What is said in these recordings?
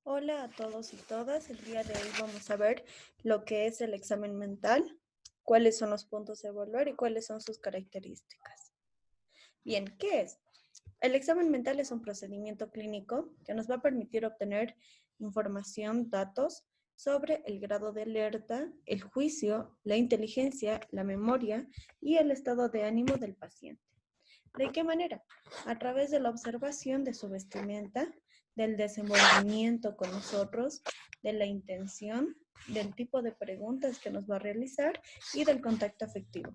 Hola a todos y todas. El día de hoy vamos a ver lo que es el examen mental, cuáles son los puntos a evaluar y cuáles son sus características. Bien, ¿qué es? El examen mental es un procedimiento clínico que nos va a permitir obtener información, datos sobre el grado de alerta, el juicio, la inteligencia, la memoria y el estado de ánimo del paciente. ¿De qué manera? A través de la observación de su vestimenta, del desenvolvimiento con nosotros, de la intención, del tipo de preguntas que nos va a realizar y del contacto afectivo.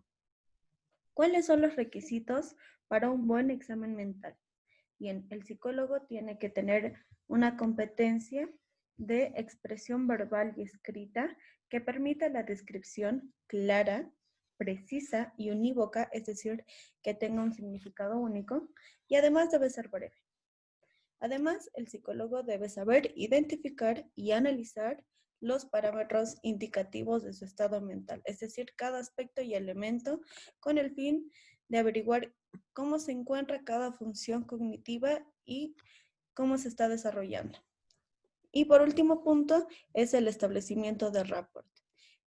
¿Cuáles son los requisitos para un buen examen mental? Bien, el psicólogo tiene que tener una competencia de expresión verbal y escrita que permita la descripción clara, precisa y unívoca, es decir, que tenga un significado único, y además debe ser breve. Además, el psicólogo debe saber identificar y analizar los parámetros indicativos de su estado mental, es decir, cada aspecto y elemento con el fin de averiguar cómo se encuentra cada función cognitiva y cómo se está desarrollando. Y por último punto es el establecimiento de rapport.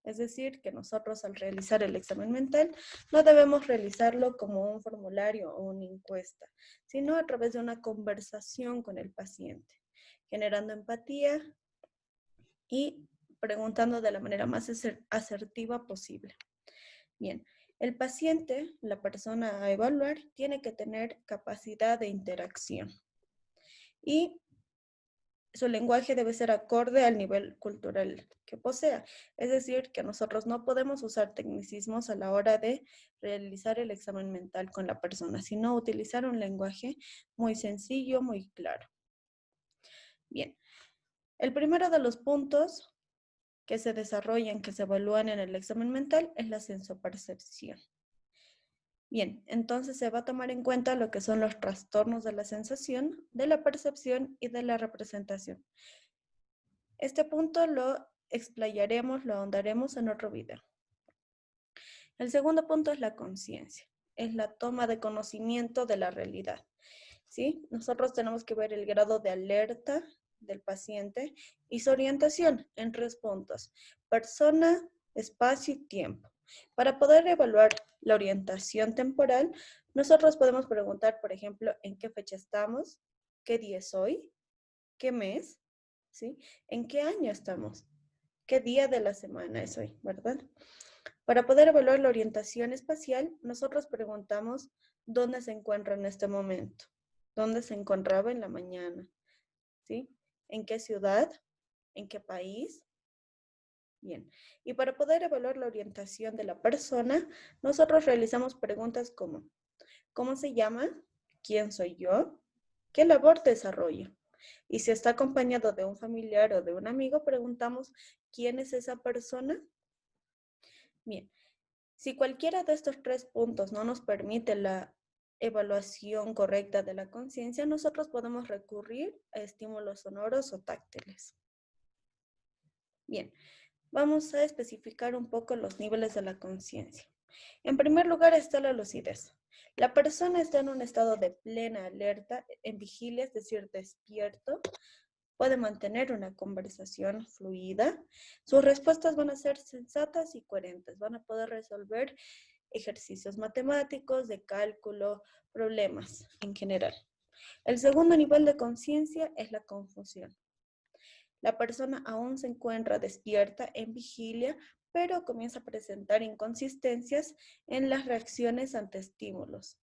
Es decir, que nosotros al realizar el examen mental no debemos realizarlo como un formulario o una encuesta, sino a través de una conversación con el paciente, generando empatía y preguntando de la manera más asertiva posible. Bien, el paciente, la persona a evaluar, tiene que tener capacidad de interacción y su lenguaje debe ser acorde al nivel cultural que posea. Es decir, que nosotros no podemos usar tecnicismos a la hora de realizar el examen mental con la persona, sino utilizar un lenguaje muy sencillo, muy claro. Bien, el primero de los puntos que se desarrollan, que se evalúan en el examen mental, es la sensopercepción. Bien, entonces se va a tomar en cuenta lo que son los trastornos de la sensación, de la percepción y de la representación. Este punto lo explayaremos, lo ahondaremos en otro video. El segundo punto es la conciencia, es la toma de conocimiento de la realidad. ¿Sí? Nosotros tenemos que ver el grado de alerta del paciente y su orientación en 3 puntos: persona, espacio y tiempo. Para poder evaluar la orientación temporal, nosotros podemos preguntar, por ejemplo, en qué fecha estamos, qué día es hoy, qué mes, ¿sí? ¿En qué año estamos? ¿Qué día de la semana es hoy, verdad? Para poder evaluar la orientación espacial, nosotros preguntamos dónde se encuentra en este momento, dónde se encontraba en la mañana, ¿sí? ¿En qué ciudad? ¿En qué país? Bien. Y para poder evaluar la orientación de la persona, nosotros realizamos preguntas como: ¿cómo se llama? ¿Quién soy yo? ¿Qué labor desarrollo? Y si está acompañado de un familiar o de un amigo, preguntamos: ¿quién es esa persona? Bien, si cualquiera de estos 3 puntos no nos permite la evaluación correcta de la conciencia, nosotros podemos recurrir a estímulos sonoros o táctiles. Bien, vamos a especificar un poco los niveles de la conciencia. En primer lugar está la lucidez. La persona está en un estado de plena alerta, en vigilia, es decir, despierto. Puede mantener una conversación fluida. Sus respuestas van a ser sensatas y coherentes. Van a poder resolver ejercicios matemáticos, de cálculo, problemas en general. El segundo nivel de conciencia es la confusión. La persona aún se encuentra despierta en vigilia, pero comienza a presentar inconsistencias en las reacciones ante estímulos,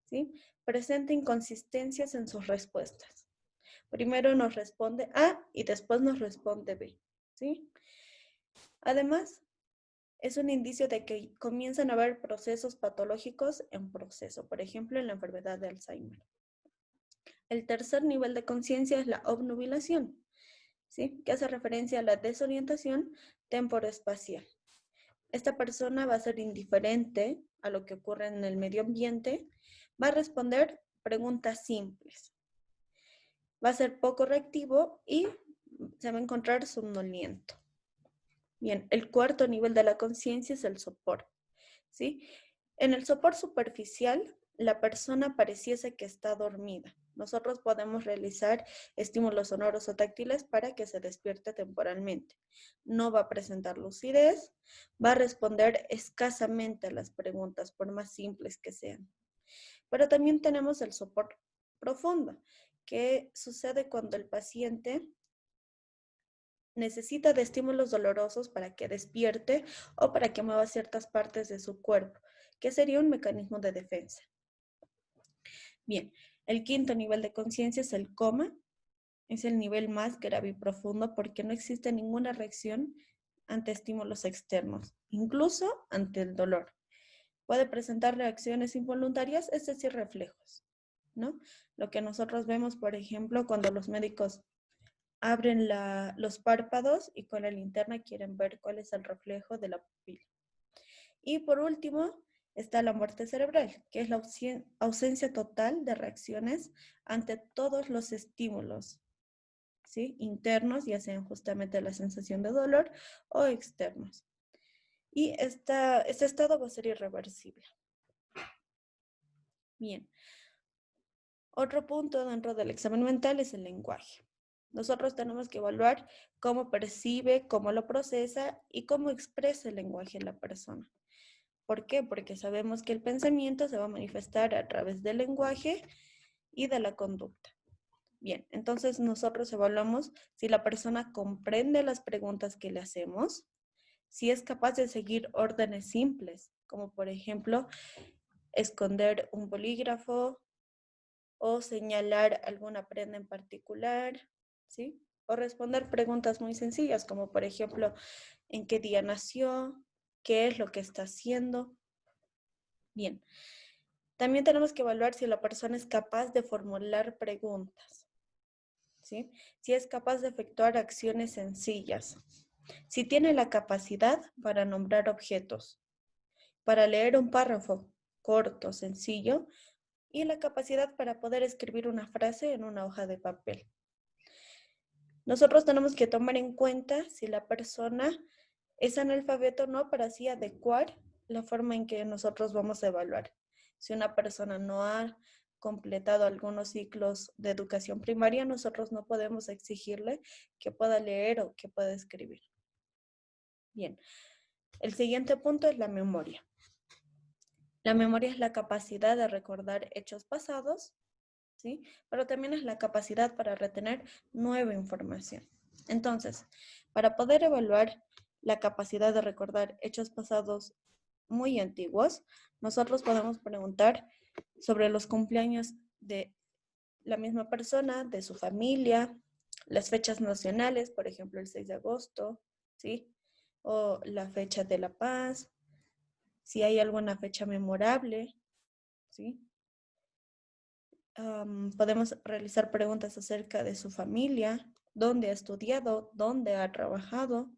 ¿sí? Presenta inconsistencias en sus respuestas. Primero nos responde A y después nos responde B, ¿sí? Además, es un indicio de que comienzan a haber procesos patológicos en proceso, por ejemplo, en la enfermedad de Alzheimer. El tercer nivel de conciencia es la obnubilación, ¿sí? Que hace referencia a la desorientación temporoespacial. Esta persona va a ser indiferente a lo que ocurre en el medio ambiente, va a responder preguntas simples, va a ser poco reactivo y se va a encontrar somnoliento. Bien, el cuarto nivel de la conciencia es el sopor, ¿sí? En el sopor superficial, la persona pareciese que está dormida. Nosotros podemos realizar estímulos sonoros o táctiles para que se despierte temporalmente. No va a presentar lucidez, va a responder escasamente a las preguntas, por más simples que sean. Pero también tenemos el sopor profundo, que sucede cuando el paciente necesita de estímulos dolorosos para que despierte o para que mueva ciertas partes de su cuerpo, que sería un mecanismo de defensa. Bien, el quinto nivel de conciencia es el coma. Es el nivel más grave y profundo porque no existe ninguna reacción ante estímulos externos, incluso ante el dolor. Puede presentar reacciones involuntarias, es decir, reflejos, ¿no? Lo que nosotros vemos, por ejemplo, cuando los médicos abren los párpados y con la linterna quieren ver cuál es el reflejo de la pupila. Y por último, está la muerte cerebral, que es la ausencia total de reacciones ante todos los estímulos, ¿sí? Internos, ya sean justamente la sensación de dolor, o externos. Y este estado va a ser irreversible. Bien. Otro punto dentro del examen mental es el lenguaje. Nosotros tenemos que evaluar cómo percibe, cómo lo procesa y cómo expresa el lenguaje la persona. ¿Por qué? Porque sabemos que el pensamiento se va a manifestar a través del lenguaje y de la conducta. Bien, entonces nosotros evaluamos si la persona comprende las preguntas que le hacemos, si es capaz de seguir órdenes simples, como por ejemplo, esconder un bolígrafo o señalar alguna prenda en particular, ¿sí? O responder preguntas muy sencillas, como por ejemplo, ¿en qué día nació? ¿Qué es lo que está haciendo? Bien, también tenemos que evaluar si la persona es capaz de formular preguntas, ¿sí? Si es capaz de efectuar acciones sencillas, si tiene la capacidad para nombrar objetos, para leer un párrafo corto, sencillo, y la capacidad para poder escribir una frase en una hoja de papel. Nosotros tenemos que tomar en cuenta si la persona es analfabeto o no para así adecuar la forma en que nosotros vamos a evaluar. Si una persona no ha completado algunos ciclos de educación primaria, nosotros no podemos exigirle que pueda leer o que pueda escribir. Bien, el siguiente punto es la memoria. La memoria es la capacidad de recordar hechos pasados, ¿sí? Pero también es la capacidad para retener nueva información. Entonces, para poder evaluar la capacidad de recordar hechos pasados muy antiguos, nosotros podemos preguntar sobre los cumpleaños de la misma persona, de su familia, las fechas nacionales, por ejemplo, el 6 de agosto, ¿sí? O la fecha de la paz, si hay alguna fecha memorable, ¿sí? Podemos realizar preguntas acerca de su familia, dónde ha estudiado, dónde ha trabajado.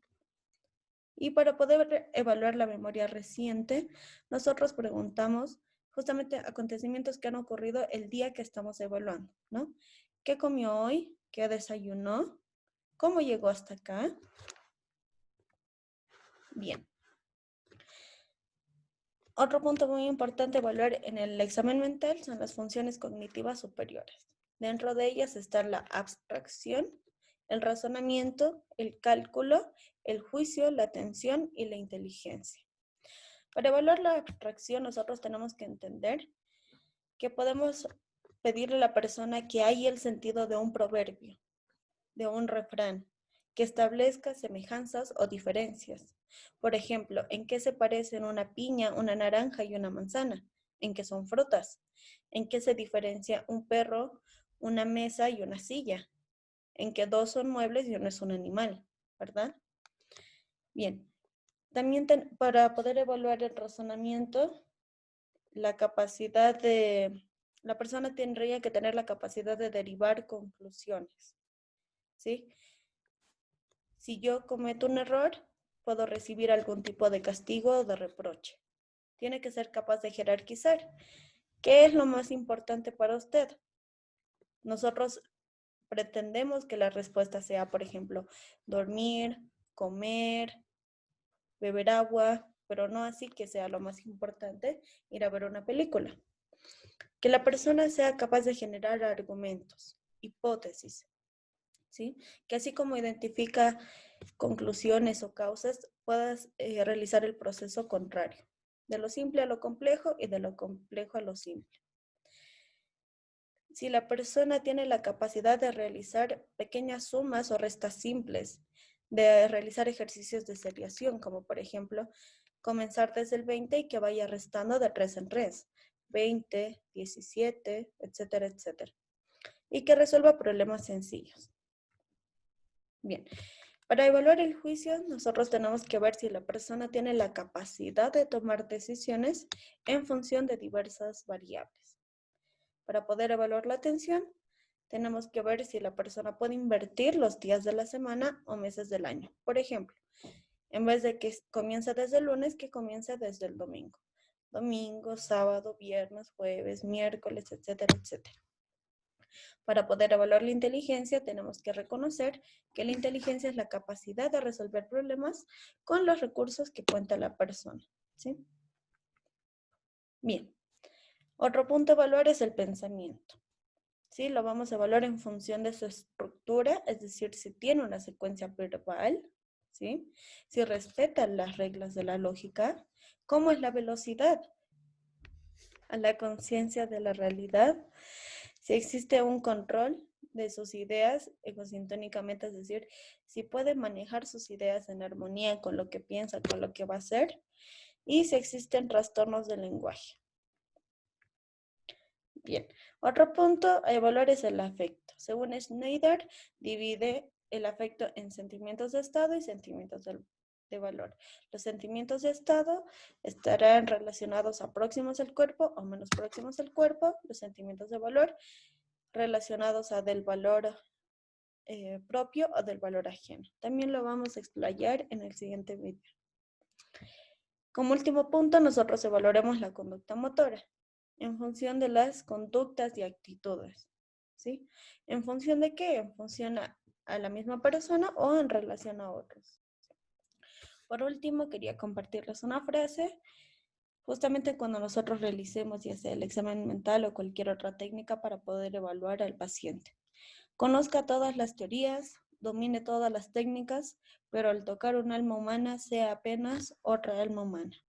Y para poder evaluar la memoria reciente, nosotros preguntamos justamente acontecimientos que han ocurrido el día que estamos evaluando, ¿no? ¿Qué comió hoy? ¿Qué desayunó? ¿Cómo llegó hasta acá? Bien. Otro punto muy importante a evaluar en el examen mental son las funciones cognitivas superiores. Dentro de ellas están la abstracción, el razonamiento, el cálculo, el juicio, la atención y la inteligencia. Para evaluar la abstracción, nosotros tenemos que entender que podemos pedirle a la persona que hay el sentido de un proverbio, de un refrán, que establezca semejanzas o diferencias. Por ejemplo, ¿en qué se parecen una piña, una naranja y una manzana? ¿En qué son frutas? ¿En qué se diferencia un perro, una mesa y una silla? ¿En qué dos son muebles y uno es un animal? ¿Verdad? Bien. También para poder evaluar el razonamiento, la persona tendría que tener la capacidad de derivar conclusiones, ¿sí? Si yo cometo un error, puedo recibir algún tipo de castigo o de reproche. Tiene que ser capaz de jerarquizar. ¿Qué es lo más importante para usted? Nosotros pretendemos que la respuesta sea, por ejemplo, dormir, comer, beber agua, pero no así que sea lo más importante ir a ver una película. Que la persona sea capaz de generar argumentos, hipótesis, ¿sí? Que así como identifica conclusiones o causas, puedas realizar el proceso contrario, de lo simple a lo complejo y de lo complejo a lo simple. Si la persona tiene la capacidad de realizar pequeñas sumas o restas simples, de realizar ejercicios de seriación, como por ejemplo, comenzar desde el 20 y que vaya restando de 3 en 3, 20, 17, etcétera, etcétera. Y que resuelva problemas sencillos. Bien, para evaluar el juicio, nosotros tenemos que ver si la persona tiene la capacidad de tomar decisiones en función de diversas variables. Para poder evaluar la atención, tenemos que ver si la persona puede invertir los días de la semana o meses del año. Por ejemplo, en vez de que comience desde el lunes, que comience desde el domingo. Domingo, sábado, viernes, jueves, miércoles, etcétera, etcétera. Para poder evaluar la inteligencia, tenemos que reconocer que la inteligencia es la capacidad de resolver problemas con los recursos que cuenta la persona, ¿sí? Bien. Otro punto a evaluar es el pensamiento. ¿Sí? Lo vamos a evaluar en función de su estructura, es decir, si tiene una secuencia verbal, ¿sí? Si respeta las reglas de la lógica, cómo es la velocidad a la conciencia de la realidad, si existe un control de sus ideas egosintónicamente, es decir, si puede manejar sus ideas en armonía con lo que piensa, con lo que va a hacer, y si existen trastornos del lenguaje. Bien, otro punto a evaluar es el afecto. Según Schneider, divide el afecto en sentimientos de estado y sentimientos de valor. Los sentimientos de estado estarán relacionados a próximos al cuerpo o menos próximos al cuerpo. Los sentimientos de valor relacionados a del valor propio o del valor ajeno. También lo vamos a explayar en el siguiente video. Como último punto, nosotros evaluaremos la conducta motora en función de las conductas y actitudes, ¿sí? ¿En función de qué? En función a la misma persona o en relación a otros. Por último, quería compartirles una frase. Justamente cuando nosotros realicemos ya sea el examen mental o cualquier otra técnica para poder evaluar al paciente. Conozca todas las teorías, domine todas las técnicas, pero al tocar un alma humana sea apenas otra alma humana.